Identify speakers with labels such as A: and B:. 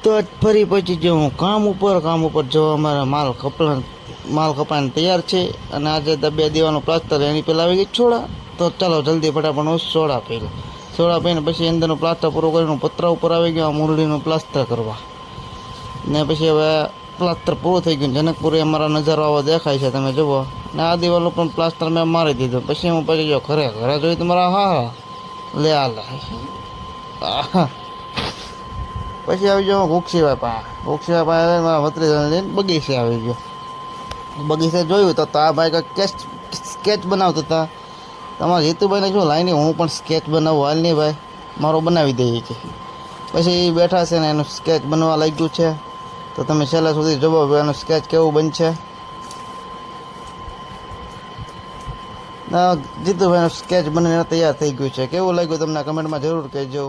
A: તો આજ ફરી પછી જો હું કામ ઉપર જો અમારા માલ કપાઈને તૈયાર છે અને આજે દબે દેવાનું પ્લાસ્ટર એની પહેલાં આવી ગઈ છોડા. તો ચાલો જલ્દી ફટાફટ સોડા પીને પછી અંદરનું પ્લાસ્ટર પૂરું કરીને પતરા ઉપર આવી ગયો મુરડીનું પ્લાસ્ટર કરવા. ને પછી હવે પ્લાસ્ટર પૂરું થઈ ગયું. જનકપુરી અમારા નજારો આવો દેખાય છે, તમે જુઓ. ને આ દિવાલનું પણ પ્લાસ્ટર મેં મારી દીધું. પછી હું પછી જો ઘરે જોઈ તમારા હા લે આ લે પછી આવી ગયો ઘોક્ષીભાઈ પાસે મારા ભત્રીજાને લઈને બગીચે આવી ગયો. બગીચે જોયું તો આ ભાઈ કંઈક સ્કેચ બનાવતા હતા. તમારા હેતુભાઈને શું લાઈને હું પણ સ્કેચ બનાવું હાલ નહીં ભાઈ, મારો બનાવી દઈએ કે. પછી એ બેઠા છે ને એનું સ્કેચ બનવા લાગ્યું છે. તો તમે છેલ્લા સુધી જુઓ એનું સ્કેચ કેવું બનશે. જીતુભાઈનું સ્કેચ બનીને તૈયાર થઈ ગયું છે. કેવું લાગ્યું તમને કમેન્ટમાં જરૂર કહેજો.